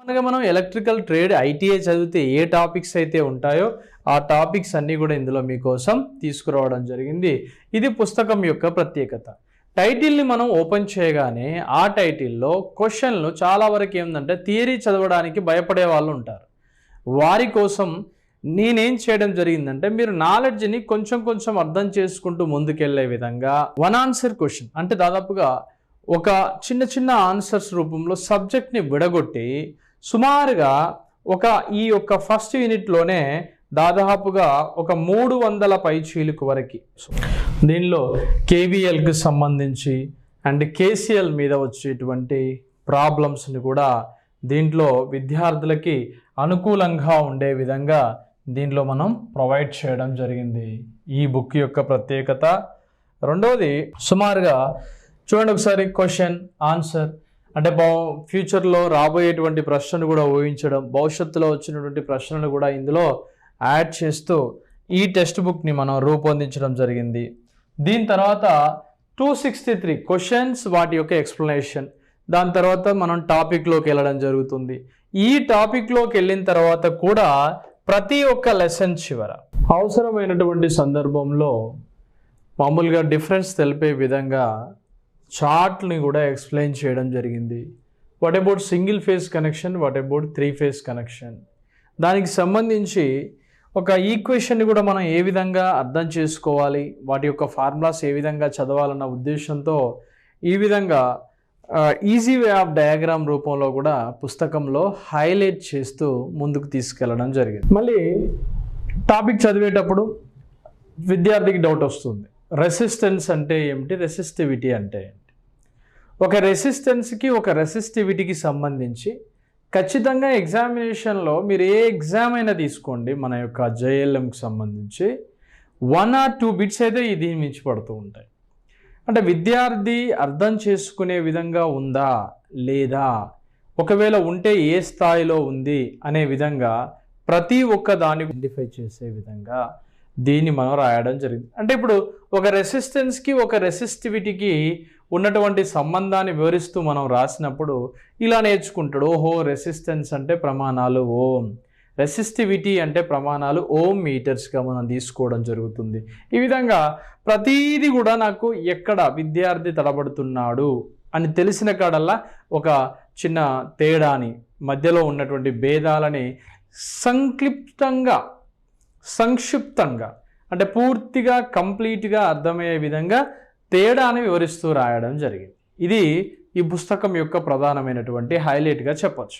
కామన్గా మనం electrical trade ITI చదివితే ఏ టాపిక్స్ అయితే ఉంటాయో ఆ టాపిక్స్ అన్నీ కూడా ఇందులో మీకోసం తీసుకురావడం జరిగింది. ఇది పుస్తకం యొక్క ప్రత్యేకత. టైటిల్ని మనం ఓపెన్ చేయగానే ఆ టైటిల్లో క్వశ్చన్లు చాలా వరకు ఏంటంటే థియరీ చదవడానికి భయపడే వాళ్ళు ఉంటారు. వారి కోసం నేనేం చేయడం జరిగిందంటే మీరు నాలెడ్జ్ని కొంచెం కొంచెం అర్థం చేసుకుంటూ ముందుకెళ్లే విధంగా వన్ ఆన్సర్ క్వశ్చన్ అంటే దాదాపుగా ఒక చిన్న చిన్న ఆన్సర్స్ రూపంలో సబ్జెక్ట్ని విడగొట్టి సుమారుగా ఈ యొక్క ఫస్ట్ యూనిట్లోనే దాదాపుగా ఒక 300 పైచీలకు వరకు దీనిలో కేవీఎల్కి సంబంధించి అండ్ కేసీఎల్ మీద వచ్చేటువంటి ప్రాబ్లమ్స్ని కూడా దీంట్లో విద్యార్థులకి అనుకూలంగా ఉండే విధంగా దీంట్లో మనం ప్రొవైడ్ చేయడం జరిగింది. ఈ బుక్ యొక్క ప్రత్యేకత. రెండవది సుమారుగా చూడండి ఒకసారి క్వశ్చన్ ఆన్సర్ అంటే ఫ్యూచర్లో రాబోయేటువంటి ప్రశ్నలు కూడా ఊహించడం, భవిష్యత్తులో వచ్చినటువంటి ప్రశ్నలు కూడా ఇందులో యాడ్ చేస్తూ ఈ టెక్స్ట్ బుక్ని మనం రూపొందించడం జరిగింది. దీని తర్వాత 263 క్వశ్చన్స్ వాటి యొక్క ఎక్స్ప్లెనేషన్. దాని తర్వాత మనం టాపిక్లోకి వెళ్ళడం జరుగుతుంది. ఈ టాపిక్లోకి వెళ్ళిన తర్వాత కూడా ప్రతి ఒక్క లెసన్ చివర అవసరమైనటువంటి సందర్భంలో మామూలుగా డిఫరెన్స్ తెలిపే విధంగా చార్ట్ని కూడా ఎక్స్ప్లెయిన్ చేయడం జరిగింది. What about single phase connection, what about 3 phase connection, దానికి సంబంధించి ఒక ఈక్వేషన్ని కూడా మనం ఏ విధంగా అర్థం చేసుకోవాలి, వాటి యొక్క ఫార్ములాస్ ఏ విధంగా చదవాలన్న ఉద్దేశంతో ఈ విధంగా ఈజీ వే ఆఫ్ డయాగ్రామ్ రూపంలో కూడా పుస్తకంలో హైలైట్ చేస్తూ ముందుకు తీసుకెళ్ళడం జరిగింది. మళ్ళీ టాపిక్ చదివేటప్పుడు విద్యార్థికి డౌట్ వస్తుంది, రెసిస్టెన్స్ అంటే ఏమిటి, రెసిస్టివిటీ అంటే ఏంటి. ఒక రెసిస్టెన్స్కి ఒక రెసిస్టివిటీకి సంబంధించి ఖచ్చితంగా ఎగ్జామినేషన్లో మీరు ఏ ఎగ్జామ్ అయినా తీసుకోండి మన యొక్క జేఎల్ఎంకి సంబంధించి 1 or 2 బిట్స్ అయితే దీని మించి పడుతూ ఉంటాయి. అంటే విద్యార్థి అర్థం చేసుకునే విధంగా ఉందా లేదా, ఒకవేళ ఉంటే ఏ స్థాయిలో ఉంది అనే విధంగా ప్రతి ఒక్క దాన్ని ఐడెంటిఫై చేసే విధంగా దీన్ని మనం రాయడం జరిగింది. అంటే ఇప్పుడు ఒక రెసిస్టెన్స్కి ఒక రెసిస్టివిటీకి ఉన్నటువంటి సంబంధాన్ని వివరిస్తూ మనం రాసినప్పుడు ఇలా నేర్చుకుంటాడు. ఓహో, రెసిస్టెన్స్ అంటే ప్రమాణాలు ఓం, రెసిస్టివిటీ అంటే ప్రమాణాలు ఓం మీటర్స్గా మనం తీసుకోవడం జరుగుతుంది. ఈ విధంగా ప్రతీది కూడా నాకు ఎక్కడ విద్యార్థి తడబడుతున్నాడు అని తెలిసిన కాడల్లా ఒక చిన్న తేడాని మధ్యలో ఉన్నటువంటి భేదాలని సంక్షిప్తంగా అంటే పూర్తిగా కంప్లీట్గా అర్థమయ్యే విధంగా తేడాని వివరిస్తూ రాయడం జరిగింది. ఇది ఈ పుస్తకం యొక్క ప్రధానమైనటువంటి హైలైట్గా చెప్పచ్చు.